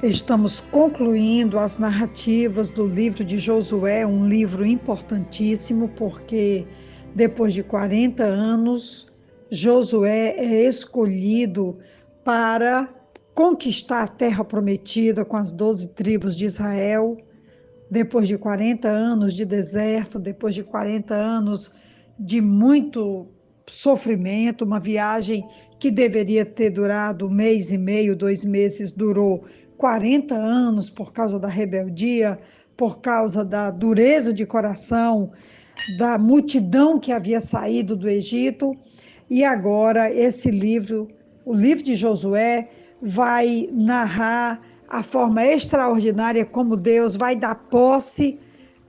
Estamos concluindo as narrativas do livro de Josué, um livro importantíssimo, porque depois de 40 anos, Josué é escolhido para conquistar a terra prometida com as 12 tribos de Israel. Depois de 40 anos de deserto, depois de 40 anos de muito sofrimento, uma viagem que deveria ter durado 1 mês e meio, 2 meses, durou 40 anos por causa da rebeldia, por causa da dureza de coração, da multidão que havia saído do Egito. E agora esse livro, o livro de Josué, vai narrar a forma extraordinária como Deus vai dar posse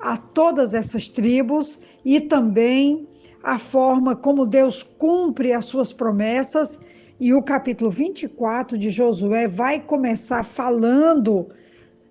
a todas essas tribos e também a forma como Deus cumpre as suas promessas. E o capítulo 24 de Josué vai começar falando,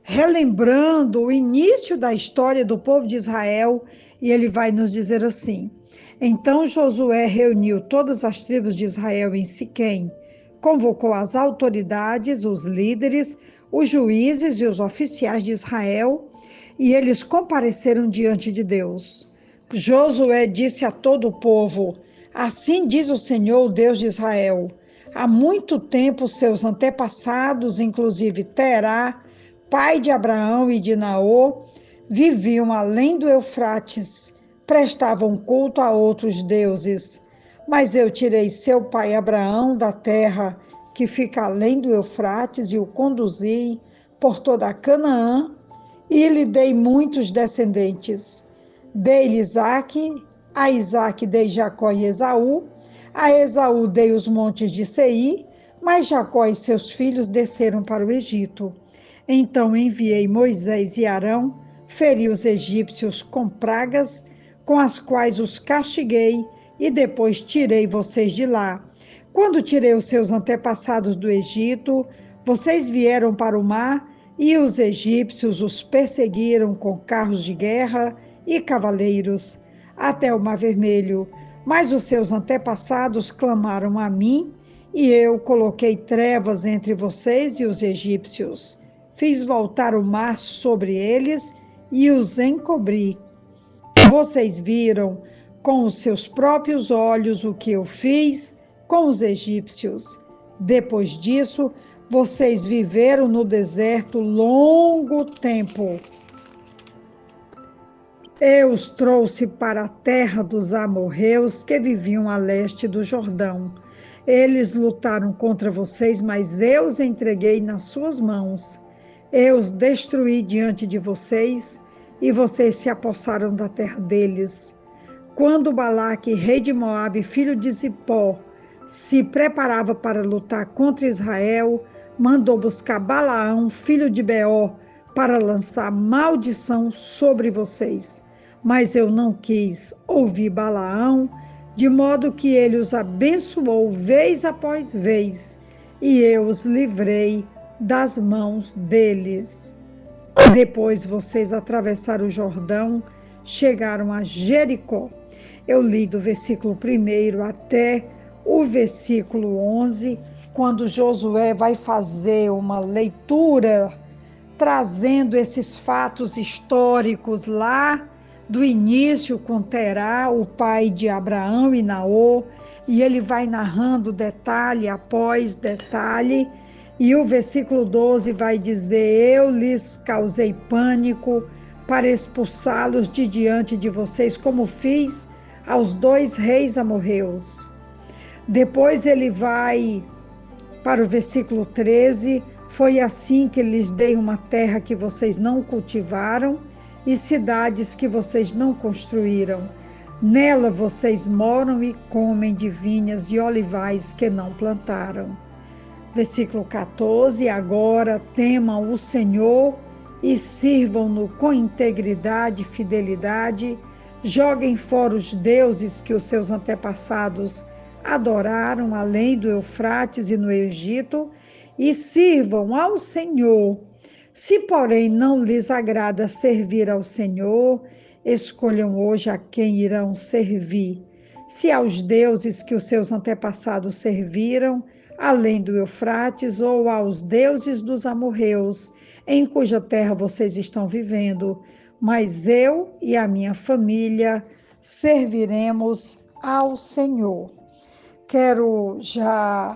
relembrando o início da história do povo de Israel, e ele vai nos dizer assim: Então Josué reuniu todas as tribos de Israel em Siquém, convocou as autoridades, os líderes, os juízes e os oficiais de Israel, e eles compareceram diante de Deus. Josué disse a todo o povo: Assim diz o Senhor, o Deus de Israel: há muito tempo seus antepassados, inclusive Terá, pai de Abraão e de Naor, viviam além do Eufrates, prestavam culto a outros deuses. Mas eu tirei seu pai Abraão da terra que fica além do Eufrates e o conduzi por toda a Canaã e lhe dei muitos descendentes. Dei-lhe a Isaque dei Jacó e Esaú, a Esaú dei os montes de Seir, mas Jacó e seus filhos desceram para o Egito. Então enviei Moisés e Arão, feri os egípcios com pragas, com as quais os castiguei, e depois tirei vocês de lá. Quando tirei os seus antepassados do Egito, vocês vieram para o mar, e os egípcios os perseguiram com carros de guerra e cavaleiros, até o Mar Vermelho. Mas os seus antepassados clamaram a mim, e eu coloquei trevas entre vocês e os egípcios. Fiz voltar o mar sobre eles e os encobri. Vocês viram com os seus próprios olhos o que eu fiz com os egípcios. Depois disso, vocês viveram no deserto longo tempo. Eu os trouxe para a terra dos amorreus que viviam a leste do Jordão. Eles lutaram contra vocês, mas eu os entreguei nas suas mãos. Eu os destruí diante de vocês, e vocês se apossaram da terra deles. Quando Balaque, rei de Moabe, filho de Zipó, se preparava para lutar contra Israel, mandou buscar Balaão, filho de Beor, para lançar maldição sobre vocês. Mas eu não quis ouvir Balaão, de modo que ele os abençoou vez após vez, e eu os livrei das mãos deles. Depois vocês atravessaram o Jordão, chegaram a Jericó. Eu li do versículo 1 até o versículo 11, quando Josué vai fazer uma leitura, trazendo esses fatos históricos lá do início com Terá, o pai de Abraão e Naor, e ele vai narrando detalhe após detalhe. E o versículo 12 vai dizer: eu lhes causei pânico para expulsá-los de diante de vocês, como fiz aos 2 reis amorreus. Depois ele vai para o versículo 13: foi assim que lhes dei uma terra que vocês não cultivaram e cidades que vocês não construíram. Nela vocês moram e comem de vinhas e olivais que não plantaram. Versículo 14: agora temam o Senhor e sirvam-no com integridade e fidelidade, joguem fora os deuses que os seus antepassados adoraram além do Eufrates e no Egito, e sirvam ao Senhor. Se, porém, não lhes agrada servir ao Senhor, escolham hoje a quem irão servir. Se aos deuses que os seus antepassados serviram, além do Eufrates, ou aos deuses dos amorreus, em cuja terra vocês estão vivendo, mas eu e a minha família serviremos ao Senhor. Quero já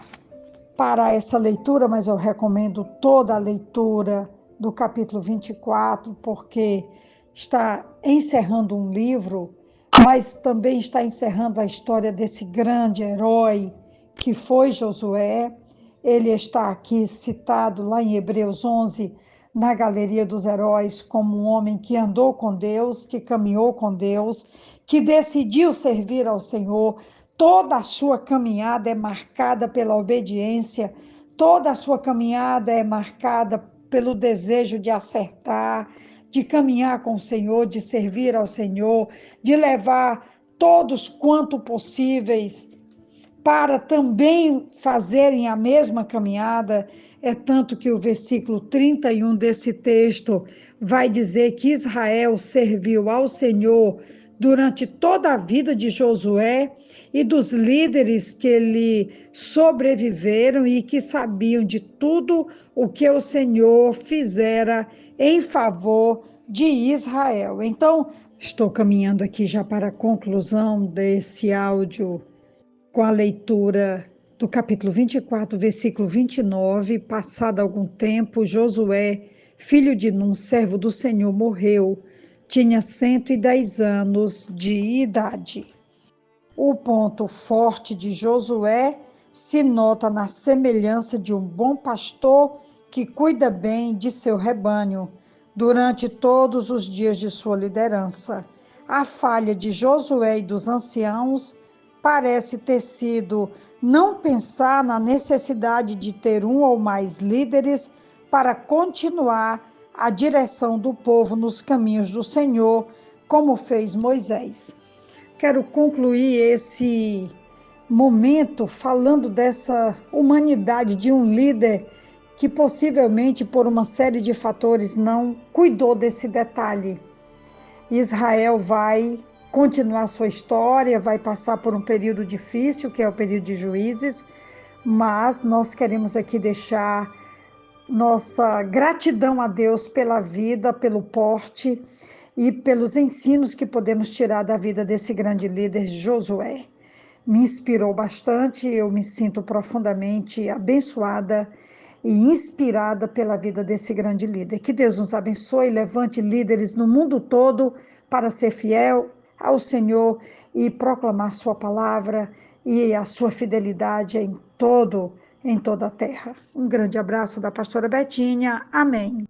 parar essa leitura, mas eu recomendo toda a leitura do capítulo 24, porque está encerrando um livro, mas também está encerrando a história desse grande herói que foi Josué. Ele está aqui citado lá em Hebreus 11, na galeria dos heróis, como um homem que andou com Deus, que caminhou com Deus, que decidiu servir ao Senhor. Toda a sua caminhada é marcada pela obediência, toda a sua caminhada é marcada pelo desejo de acertar, de caminhar com o Senhor, de servir ao Senhor, de levar todos quanto possíveis para também fazerem a mesma caminhada. É tanto que o versículo 31 desse texto vai dizer que Israel serviu ao Senhor durante toda a vida de Josué e dos líderes que lhe sobreviveram e que sabiam de tudo o que o Senhor fizera em favor de Israel. Então, estou caminhando aqui já para a conclusão desse áudio com a leitura do capítulo 24, versículo 29. Passado algum tempo, Josué, filho de Num, servo do Senhor, morreu. Tinha 110 anos de idade. O ponto forte de Josué se nota na semelhança de um bom pastor que cuida bem de seu rebanho durante todos os dias de sua liderança. A falha de Josué e dos anciãos parece ter sido não pensar na necessidade de ter um ou mais líderes para continuar a direção do povo nos caminhos do Senhor, como fez Moisés. Quero concluir esse momento falando dessa humanidade de um líder que possivelmente por uma série de fatores não cuidou desse detalhe. Israel vai continuar sua história, vai passar por um período difícil, que é o período de Juízes, mas nós queremos aqui deixar nossa gratidão a Deus pela vida, pelo porte e pelos ensinos que podemos tirar da vida desse grande líder, Josué. Me inspirou bastante, eu me sinto profundamente abençoada e inspirada pela vida desse grande líder. Que Deus nos abençoe e levante líderes no mundo todo para ser fiel ao Senhor e proclamar sua palavra e a sua fidelidade em toda a terra. Um grande abraço da pastora Betinha. Amém.